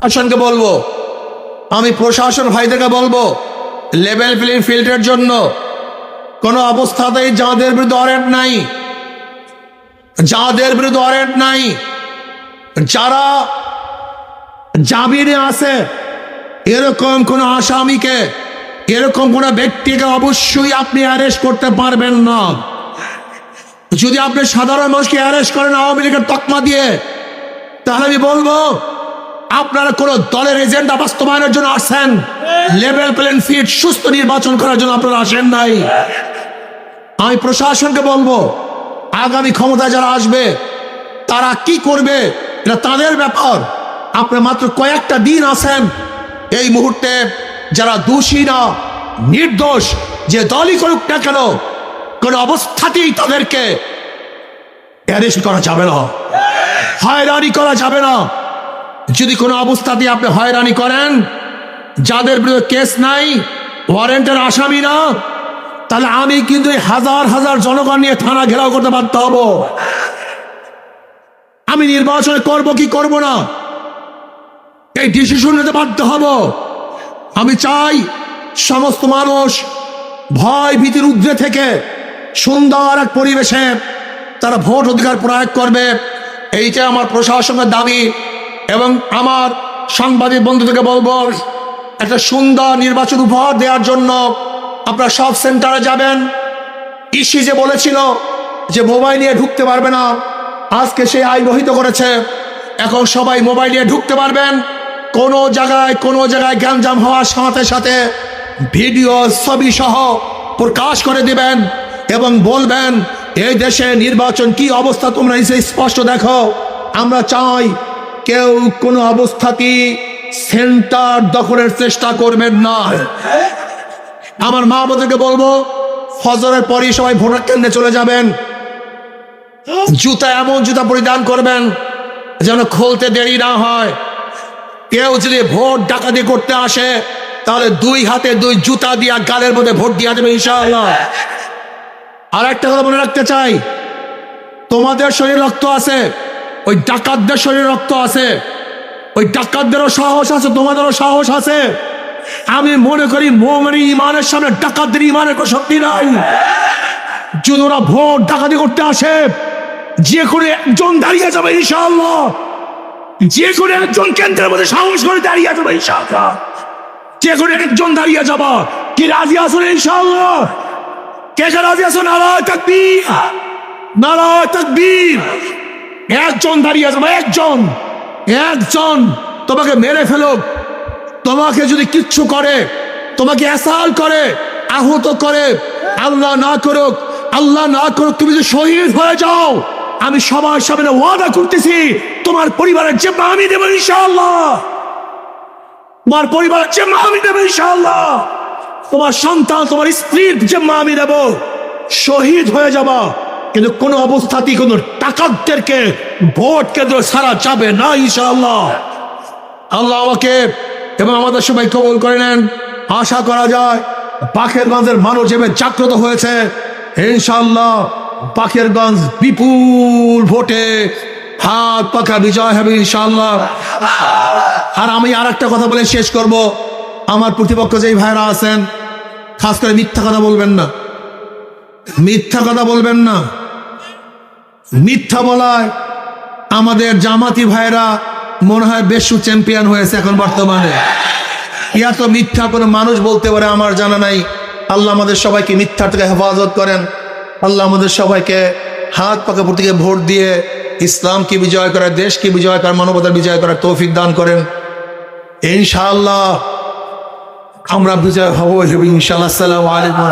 প্রশাসনকে বলবো, আমি প্রশাসন ভাইদেরকে বলবো, লেভেল প্লেইং ফিল্ডের জন্য কোনো অবস্থাতেই যাদের বিরুদ্ধে ওয়ারেন্ট নাই, যারা জামিনে আছে, এরকম কোন আসামিকে, এরকম কোন ব্যক্তিকে অবশ্যই আপনি অ্যারেস্ট করতে পারবেন না। যদি আপনি সাধারণ মানুষকে অ্যারেস্ট করেন আওয়ামী লীগের তকমা দিয়ে, তাহলে আমি বলবো আপনারা কোন দলের এজেন্ডা বাস্তবায়নের জন্য আসেন, লেভেল প্লেইং ফিল্ড সুস্থ নির্বাচন করার জন্য আপনারা আসেন নাই। আমি প্রশাসনকে বলবো, আগামী ক্ষমতায় যারা আসবে তারা কি করবে এটা তাদের ব্যাপার। আপনি মাত্র কয়েকটা দিন আছেন, এই মুহূর্তে যারা দোষী না, নির্দোষ, যে দলই করুক না কেন, কোন অবস্থাতেই তাদেরকে অ্যারেস্ট করা যাবে না, হয়রানি করা যাবে না। যদি কোনো অবস্থাতে আপনি হয়রানি করেন, যাদের বিরুদ্ধে কেস নাই, ওয়ারেন্টের আসামি না, তাহলে আমি কিন্তু হাজার হাজার জনগণ নিয়ে থানা ঘেরাও করতে বাধ্য হব। আমি নির্বাচন করব কি করব না, এই ডিসিশন নিতে বাধ্য হব। আমি চাই সমস্ত মানুষ ভয় ভীতির ঊর্ধ্বে থেকে সুন্দর এক পরিবেশে তারা ভোট অধিকার প্রয়োগ করবে, এইটা আমার প্রশাসনের দাবি। এবং আমার সাংবাদিক বন্ধুদেরকে বলবো, একটা সুন্দর নির্বাচন উপহার দেওয়ার জন্য আপনারা সব সেন্টারে যাবেন। ইসি যে বলেছিল যে মোবাইল নিয়ে ঢুকতে পারবে না, আজকে সেই আইন রহিত করেছে। এখন সবাই মোবাইল নিয়ে ঢুকতে পারবেন। কোনো জায়গায় গ্যাঞ্জাম হওয়ার সাথে সাথে ভিডিও ছবি সহ প্রকাশ করে দিবেন এবং বলবেন এই দেশে নির্বাচন কি অবস্থা তোমরা স্পষ্ট দেখো। আমরা চাই কেউ কোনো অবস্থাতেই সেন্টার দখলের চেষ্টা করবেন না। আমার মা বোনদেরকে বলবো, ফজরের পরই সবাই ভোটার কেন্দ্রে চলে যাবেন। জুতা এমন জুতা পরিধান করবেন যেন খুলতে দেরি না হয়। কেউ যদি ভোট ডাকাতি করতে আসে, তাহলে দুই হাতে দুই জুতা দিয়া গালের মধ্যে ভোট দিয়া দেবে ইনশাআল্লাহ। আর একটা কথা মনে রাখতে চাই, তোমাদের শরীরে রক্ত আছে, ওই ডাকাতদের শরীরে রক্ত আছে, ওই ডাকাতদেরও সাহস আছে, তোমাদেরও সাহস আছে। আমি মনে করি মুমিনের ইমানের সামনে ডাকাতদের ইমানের কোনো শক্তি নাই। যদি ওরা ভোট ডাকাতি করতে আসে, যে কোনো একজন দাঁড়িয়ে যাবে ইনশাআল্লাহ, যে কোনো একজন কেন্দ্রের মধ্যে সাহস করে দাঁড়িয়ে যাবে ইনশাআল্লাহ, যে কোনো একজন দাঁড়িয়ে যাবা। কি রাজি আছো ইনশাআল্লাহ? কে কে রাজি আছো? নারায়ে তাকবীর, নারায়ে তাকবীর। একজন দাঁড়িয়ে যাবে, একজন তোমাকে মেরে ফেলুক, তোমাকে যদি কিচ্ছু করে, তোমাকে অ্যাসাল্ট করে, আহত করে, আল্লাহ না করুক তুমি যদি শহীদ হয়ে যাও, আমি সবার সামনে ওয়াদা করতেছি তোমার পরিবারের জিম্মা আমি দেব ইনশাআল্লাহ, তোমার পরিবারের জিম্মা আমি দেব ইনশাআল্লাহ, তোমার সন্তান তোমার স্ত্রীর জিম্মা আমি দেব। শহীদ হয়ে যাবা, কিন্তু কোন অবস্থাতেই কোন ডাকাতদেরকে ভোট কেন্দ্র ছাড়া যাবে না ইনশাআল্লাহ। আল্লাহ আমাকে এবং আমাদের সবাই কবুল করে নেন। আশা করা যায় বাকেরগঞ্জের মানুষ যেভাবে জাগ্রত হয়েছে, ইনশাআল্লাহ বাকেরগঞ্জ বিপুল ভোটে হাত পাকা বিজয় হবে ইনশাআল্লাহ। আর আমি আর একটা কথা বলে শেষ করব, আমার প্রতিপক্ষ যেই ভাইরা আছেন, খাস করে মিথ্যা কথা বলবেন না, মিথ্যা কথা বলবেন না। মিথ্যা বলায় আমাদের জামাতি ভাইরা মনে হয় বেশু চ্যাম্পিয়ন হয়েছে এখন বর্তমানে। এত মিথ্যা কোনো মানুষ বলতে পারে আমার জানা নাই। আল্লাহ আমাদের সবাইকে মিথ্যা থেকে হেফাজত করেন। আল্লাহ আমাদের সবাইকে হাত পাকা প্রতীকে ভোট দিয়ে ইসলামকে বিজয় করার, দেশকে বিজয় করার, মানবতার বিজয় করার তৌফিক দান করেন। ইনশাআল্লাহ আমরা বিজয় হব ইনশাআল্লাহ। আসসালামু আলাইকুম।